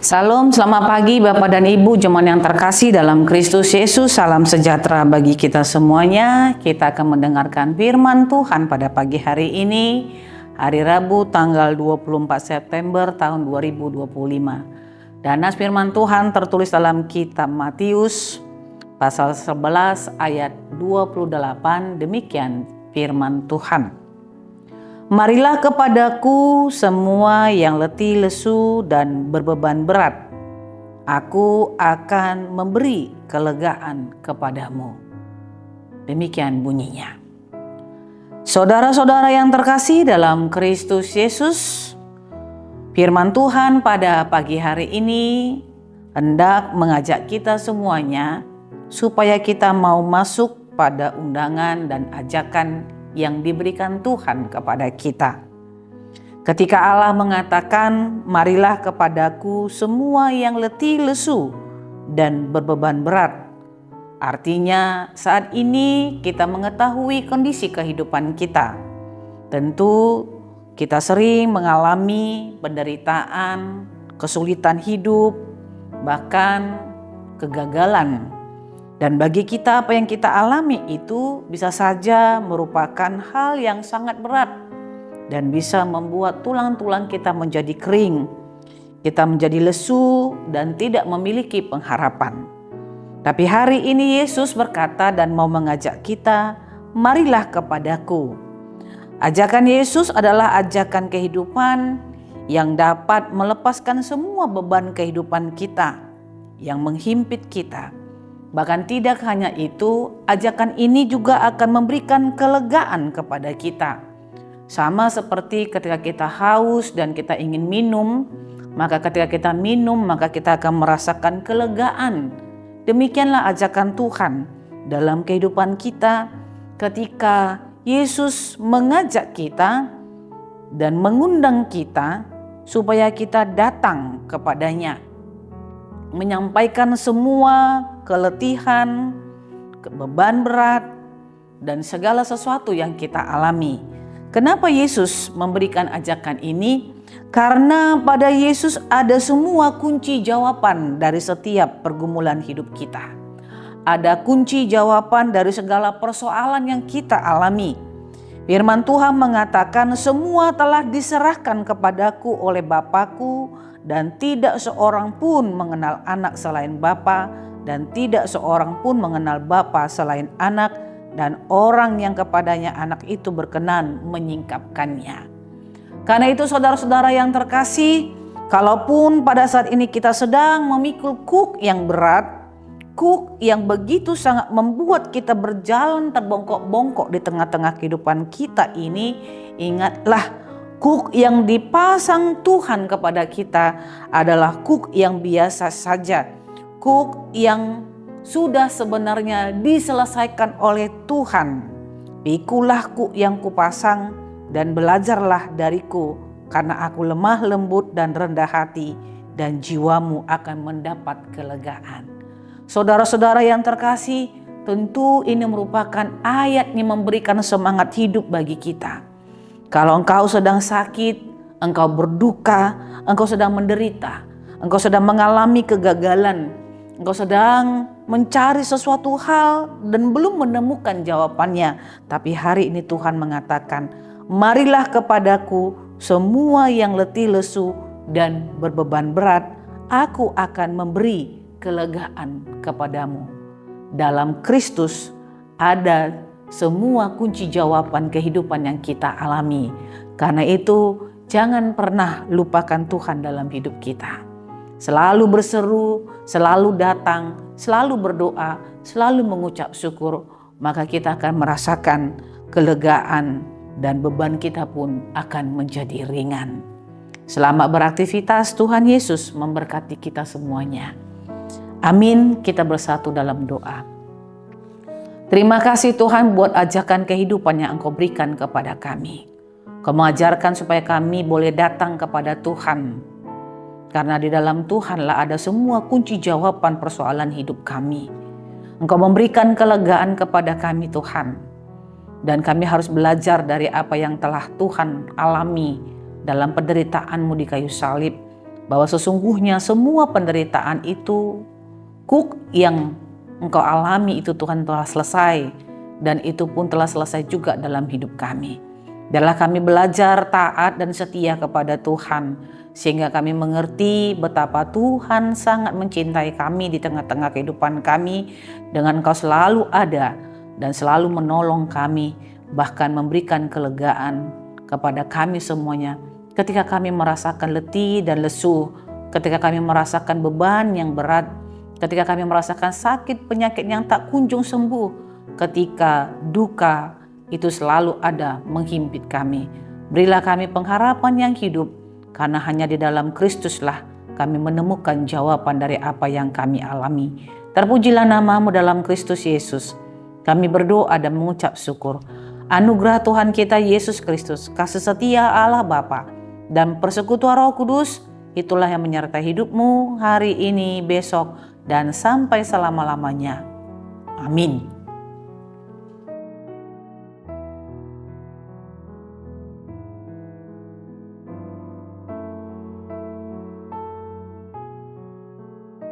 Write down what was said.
Salam, selamat pagi Bapak dan Ibu jemaat yang terkasih dalam Kristus Yesus. Salam sejahtera bagi kita semuanya. Kita akan mendengarkan firman Tuhan pada pagi hari ini, hari Rabu tanggal 24 September tahun 2025. Dan nas firman Tuhan tertulis dalam kitab Matius pasal 11 ayat 28. Demikian firman Tuhan. Marilah kepadaku semua yang letih lesu dan berbeban berat. Aku akan memberi kelegaan kepadamu. Demikian bunyinya. Saudara-saudara yang terkasih dalam Kristus Yesus, firman Tuhan pada pagi hari ini hendak mengajak kita semuanya supaya kita mau masuk pada undangan dan ajakan yang diberikan Tuhan kepada kita. Ketika Allah mengatakan, marilah kepadaku semua yang letih lesu dan berbeban berat. Artinya saat ini kita mengetahui kondisi kehidupan kita. Tentu kita sering mengalami penderitaan, kesulitan hidup, bahkan kegagalan. Dan bagi kita apa yang kita alami itu bisa saja merupakan hal yang sangat berat dan bisa membuat tulang-tulang kita menjadi kering, kita menjadi lesu dan tidak memiliki pengharapan. Tapi hari ini Yesus berkata dan mau mengajak kita, marilah kepadaku. Ajakan Yesus adalah ajakan kehidupan yang dapat melepaskan semua beban kehidupan kita yang menghimpit kita. Bahkan tidak hanya itu, ajakan ini juga akan memberikan kelegaan kepada kita. Sama seperti ketika kita haus dan kita ingin minum, maka ketika kita minum, maka kita akan merasakan kelegaan. Demikianlah ajakan Tuhan dalam kehidupan kita ketika Yesus mengajak kita dan mengundang kita supaya kita datang kepadanya. Menyampaikan semua keletihan, beban berat, dan segala sesuatu yang kita alami. Kenapa Yesus memberikan ajakan ini? Karena pada Yesus ada semua kunci jawaban dari setiap pergumulan hidup kita. Ada kunci jawaban dari segala persoalan yang kita alami. Firman Tuhan mengatakan semua telah diserahkan kepadaku oleh Bapa-Ku dan tidak seorang pun mengenal anak selain Bapa dan tidak seorang pun mengenal Bapa selain anak dan orang yang kepadanya anak itu berkenan menyingkapkannya. Karena itu saudara-saudara yang terkasih, kalaupun pada saat ini kita sedang memikul kuk yang berat, kuk yang begitu sangat membuat kita berjalan terbongkok-bongkok di tengah-tengah kehidupan kita ini, ingatlah kuk yang dipasang Tuhan kepada kita adalah kuk yang biasa saja. Kuk yang sudah sebenarnya diselesaikan oleh Tuhan. Pikulah kuk yang kupasang dan belajarlah dariku, karena aku lemah lembut dan rendah hati, dan jiwamu akan mendapat kelegaan. Saudara-saudara yang terkasih, tentu ini merupakan ayat yang memberikan semangat hidup bagi kita. Kalau engkau sedang sakit, engkau berduka, engkau sedang menderita, engkau sedang mengalami kegagalan, engkau sedang mencari sesuatu hal dan belum menemukan jawabannya. Tapi hari ini Tuhan mengatakan, marilah kepadaku semua yang letih lesu dan berbeban berat, aku akan memberi kelegaan kepadamu. Dalam Kristus ada semua kunci jawaban kehidupan yang kita alami. Karena itu jangan pernah lupakan Tuhan dalam hidup kita. Selalu berseru, selalu datang, selalu berdoa, selalu mengucap syukur. Maka kita akan merasakan kelegaan dan beban kita pun akan menjadi ringan. Selamat beraktivitas, Tuhan Yesus memberkati kita semuanya. Amin, kita bersatu dalam doa. Terima kasih Tuhan buat ajakan kehidupan yang Engkau berikan kepada kami. Engkau mengajarkan supaya kami boleh datang kepada Tuhan. Karena di dalam Tuhanlah ada semua kunci jawaban persoalan hidup kami. Engkau memberikan kelegaan kepada kami Tuhan. Dan kami harus belajar dari apa yang telah Tuhan alami dalam penderitaan-Mu di kayu salib. bahwa sesungguhnya semua penderitaan itu, yang Engkau alami itu Tuhan telah selesai, dan itu pun telah selesai juga dalam hidup kami. Biarlah kami belajar taat dan setia kepada Tuhan, sehingga kami mengerti betapa Tuhan sangat mencintai kami di tengah-tengah kehidupan kami, dengan Engkau selalu ada dan selalu menolong kami, bahkan memberikan kelegaan kepada kami semuanya ketika kami merasakan letih dan lesu, ketika kami merasakan beban yang berat, ketika kami merasakan sakit penyakit yang tak kunjung sembuh, ketika duka itu selalu ada menghimpit kami. Berilah kami pengharapan yang hidup, karena hanya di dalam Kristuslah kami menemukan jawaban dari apa yang kami alami. Terpujilah nama-Mu dalam Kristus Yesus. Kami berdoa dan mengucap syukur. Anugerah Tuhan kita Yesus Kristus, kasih setia Allah Bapa, dan persekutuan Roh Kudus, itulah yang menyertai hidupmu hari ini, besok, dan sampai selama-lamanya. Amin.